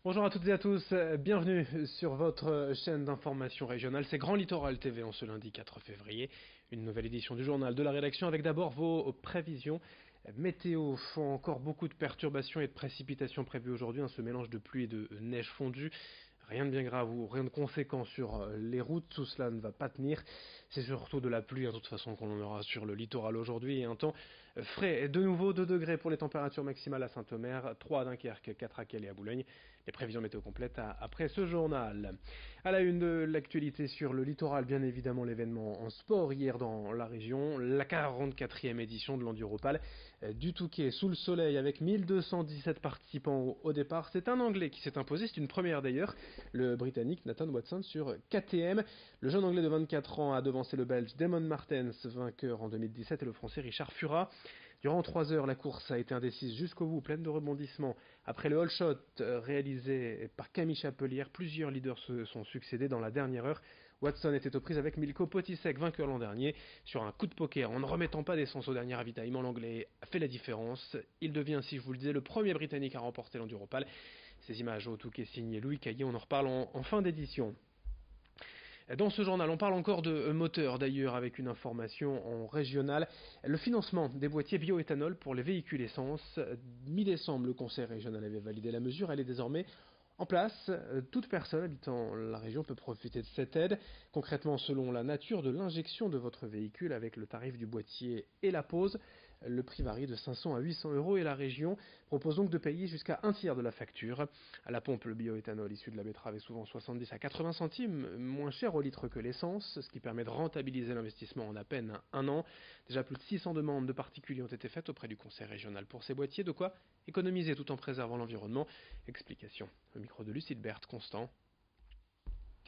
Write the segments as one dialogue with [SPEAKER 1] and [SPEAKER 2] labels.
[SPEAKER 1] Bonjour à toutes et à tous, bienvenue sur votre chaîne d'information régionale, c'est Grand Littoral TV en ce lundi 4 février, une nouvelle édition du journal de la rédaction avec d'abord vos prévisions. Météo, font encore beaucoup de perturbations et de précipitations prévues aujourd'hui, ce mélange de pluie et de neige fondue. Rien de bien grave ou rien de conséquent sur les routes, tout cela ne va pas tenir. C'est surtout de la pluie, de toute façon, qu'on en aura sur le littoral aujourd'hui et un temps frais. De nouveau, 2 degrés pour les températures maximales à Saint-Omer, 3 à Dunkerque, 4 à Calais et à Boulogne. Les prévisions météo complètes après ce journal. À la une de l'actualité sur le littoral, bien évidemment l'événement en sport hier dans la région, la 44e édition de l'Enduropal du Touquet sous le soleil avec 1217 participants au départ. C'est un Anglais qui s'est imposé, c'est une première d'ailleurs, le Britannique Nathan Watson sur KTM. Le jeune Anglais de 24 ans a devancé le Belge Damon Martens, vainqueur en 2017, et le Français Richard Fura. Durant 3 heures, la course a été indécise jusqu'au bout, pleine de rebondissements. Après le all shot réalisé par Camille Chapelière, plusieurs leaders se sont succédés dans la dernière heure. Watson était aux prises avec Milko Potisek, vainqueur l'an dernier. Sur un coup de poker, en ne remettant pas d'essence au dernier ravitaillement, l'Anglais a fait la différence. Il devient, si je vous le disais, le premier Britannique à remporter l'Enduropal. Ces images au Touquet signées Louis Caillé, on en reparle en fin d'édition. Dans ce journal, on parle encore de moteur d'ailleurs avec une information en régional. Le financement des boîtiers bioéthanol pour les véhicules essence. Mi-décembre, le conseil régional avait validé la mesure. Elle est désormais en place. Toute personne habitant la région peut profiter de cette aide. Concrètement, selon la nature de l'injection de votre véhicule avec le tarif du boîtier et la pose, le prix varie de 500 à 800 euros et la région propose donc de payer jusqu'à un tiers de la facture. À la pompe, le bioéthanol issu de la betterave est souvent 70 à 80 centimes moins cher au litre que l'essence, ce qui permet de rentabiliser l'investissement en à peine un an. Déjà plus de 600 demandes de particuliers ont été faites auprès du conseil régional pour ces boîtiers, de quoi économiser tout en préservant l'environnement. Explication au micro de Lucide Berthe, Constant.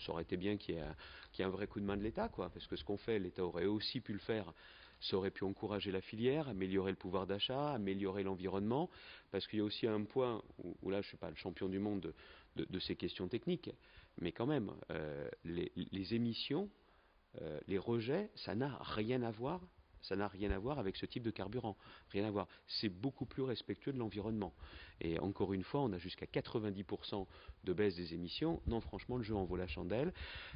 [SPEAKER 2] Ça aurait été bien qu'il y ait un vrai coup de main de l'État, quoi, parce que ce qu'on fait, l'État aurait aussi pu le faire. Ça aurait pu encourager la filière, améliorer le pouvoir d'achat, améliorer l'environnement, parce qu'il y a aussi un point où là, je ne suis pas le champion du monde de ces questions techniques, mais quand même, les émissions, les rejets, ça n'a rien à voir. Ça n'a rien à voir avec ce type de carburant. Rien à voir. C'est beaucoup plus respectueux de l'environnement. Et encore une fois, on a jusqu'à 90% de baisse des émissions. Non, franchement, le jeu en vaut la chandelle.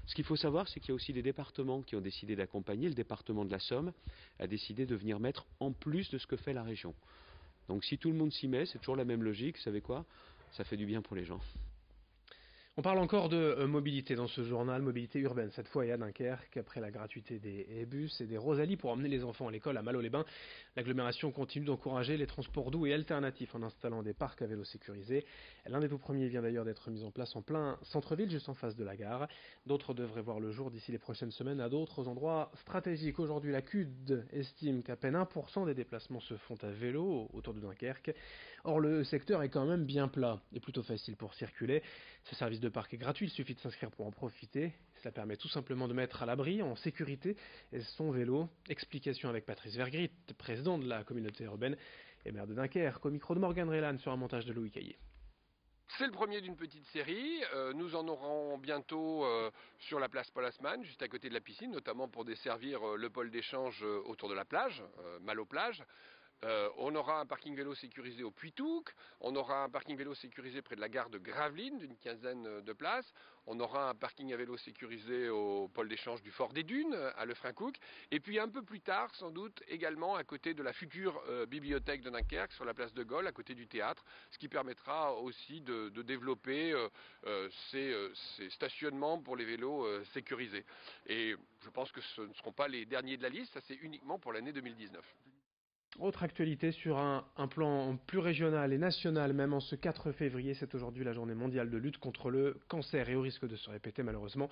[SPEAKER 2] Ce qu'il faut savoir, c'est qu'il y a aussi des départements qui ont décidé d'accompagner. Le département de la Somme a décidé de venir mettre en plus de ce que fait la région. Donc si tout le monde s'y met, c'est toujours la même logique. Vous savez quoi? Ça fait du bien pour les gens.
[SPEAKER 1] On parle encore de mobilité dans ce journal, mobilité urbaine, cette fois et à Dunkerque, après la gratuité des bus et des Rosalie pour emmener les enfants à l'école à Malo-les-Bains. L'agglomération continue d'encourager les transports doux et alternatifs en installant des parcs à vélos sécurisés. L'un des tout premiers vient d'ailleurs d'être mis en place en plein centre-ville, juste en face de la gare. D'autres devraient voir le jour d'ici les prochaines semaines à d'autres endroits stratégiques. Aujourd'hui, la CUD estime qu'à peine 1% des déplacements se font à vélo autour de Dunkerque. Or, le secteur est quand même bien plat et plutôt facile pour circuler. Ce service de parc est gratuit, il suffit de s'inscrire pour en profiter. Cela permet tout simplement de mettre à l'abri, en sécurité, son vélo. Explication avec Patrice Vergrit, président de la communauté urbaine et maire de Dunkerque, au micro de Morgan Rélan sur un montage de Louis Caillé.
[SPEAKER 3] C'est le premier d'une petite série. Nous en aurons bientôt sur la place Paul Haussmann, juste à côté de la piscine, notamment pour desservir le pôle d'échange autour de la plage, Malo-Plage. On aura un parking vélo sécurisé au Puy-Touques, on aura un parking vélo sécurisé près de la gare de Gravelines d'une quinzaine de places, on aura un parking à vélo sécurisé au pôle d'échange du Fort des Dunes à Lefrancouc, et puis un peu plus tard sans doute également à côté de la future bibliothèque de Dunkerque sur la place de Gaulle à côté du théâtre, ce qui permettra aussi de développer ces stationnements pour les vélos sécurisés. Et je pense que ce ne seront pas les derniers de la liste, ça c'est uniquement pour l'année 2019.
[SPEAKER 1] Autre actualité sur un plan plus régional et national, même en ce 4 février, c'est aujourd'hui la journée mondiale de lutte contre le cancer et au risque de se répéter malheureusement.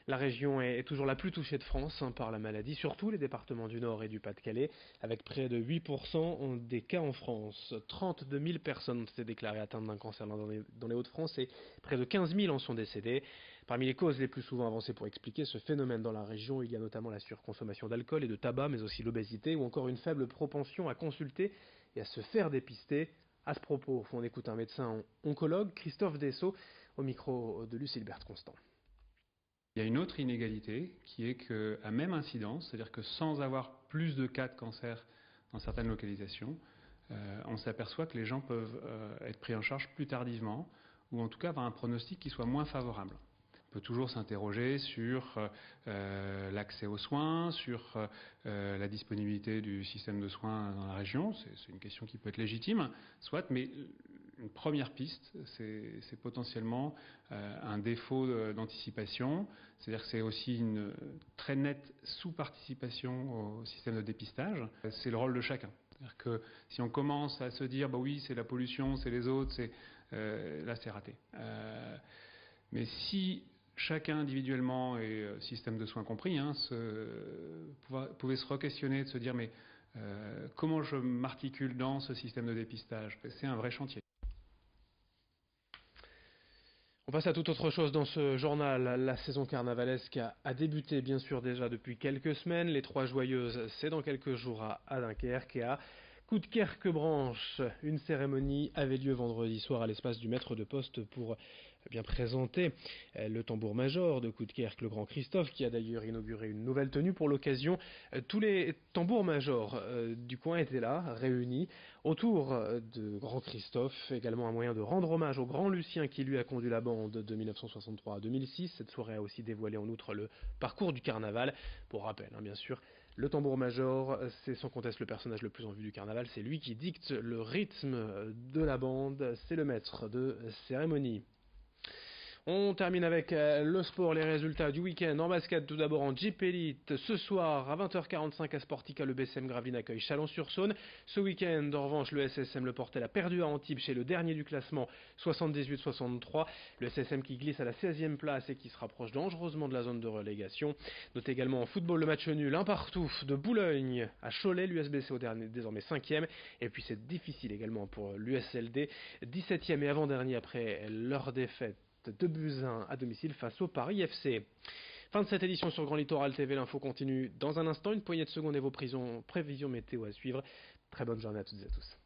[SPEAKER 1] La région est toujours la plus touchée de France par la maladie, surtout les départements du Nord et du Pas-de-Calais, avec près de 8% des cas en France. 32 000 personnes ont été déclarées atteintes d'un cancer dans les Hauts-de-France et près de 15 000 en sont décédées. Parmi les causes les plus souvent avancées pour expliquer ce phénomène dans la région, il y a notamment la surconsommation d'alcool et de tabac, mais aussi l'obésité ou encore une faible propension à consulter et à se faire dépister. À ce propos, on écoute un médecin oncologue, Christophe Dessau, au micro de Lucille Berthe-Constant.
[SPEAKER 4] Il y a une autre inégalité qui est qu'à même incidence, c'est-à-dire que sans avoir plus de cas de cancer dans certaines localisations, on s'aperçoit que les gens peuvent être pris en charge plus tardivement ou en tout cas avoir un pronostic qui soit moins favorable. On peut toujours s'interroger sur l'accès aux soins, sur la disponibilité du système de soins dans la région. C'est une question qui peut être légitime, soit, mais une première piste, c'est potentiellement un défaut d'anticipation. C'est-à-dire que c'est aussi une très nette sous-participation au système de dépistage. C'est le rôle de chacun. C'est-à-dire que si on commence à se dire, bah oui, c'est la pollution, c'est les autres, là c'est raté. Mais si chacun individuellement et système de soins compris, pouvait se re-questionner, de se dire mais comment je m'articule dans ce système de dépistage? C'est un vrai chantier.
[SPEAKER 1] On passe à toute autre chose dans ce journal. La saison carnavalesque a débuté bien sûr déjà depuis quelques semaines. Les Trois Joyeuses, c'est dans quelques jours à Dunkerque et à Coudekerque-Branche. Une cérémonie avait lieu vendredi soir à l'espace du maître de poste pour bien présenter le tambour-major de Coudekerque, le grand Christophe, qui a d'ailleurs inauguré une nouvelle tenue pour l'occasion. Tous les tambours-majors du coin étaient là, réunis autour de grand Christophe. Également un moyen de rendre hommage au grand Lucien qui lui a conduit la bande de 1963 à 2006. Cette soirée a aussi dévoilé en outre le parcours du carnaval. Pour rappel, bien sûr, le tambour-major, c'est sans conteste le personnage le plus en vue du carnaval. C'est lui qui dicte le rythme de la bande. C'est le maître de cérémonie. On termine avec le sport, les résultats du week-end. En basket, tout d'abord en Jeep Elite. Ce soir, à 20h45 à Sportica, le BCM Gravelines accueille Chalon-sur-Saône. Ce week-end, en revanche, le SSM Le Portel a perdu à Antibes chez le dernier du classement, 78-63. Le SSM qui glisse à la 16e place et qui se rapproche dangereusement de la zone de relégation. Notez également en football le match nul, un partout de Boulogne à Cholet. L'USBC au dernier, désormais 5e. Et puis c'est difficile également pour l'USLD, 17e et avant-dernier après leur défaite de Buzyn à domicile face au Paris FC. Fin de cette édition sur Grand Littoral TV. L'info continue dans un instant. Une poignée de secondes et vos prévisions météo à suivre. Très bonne journée à toutes et à tous.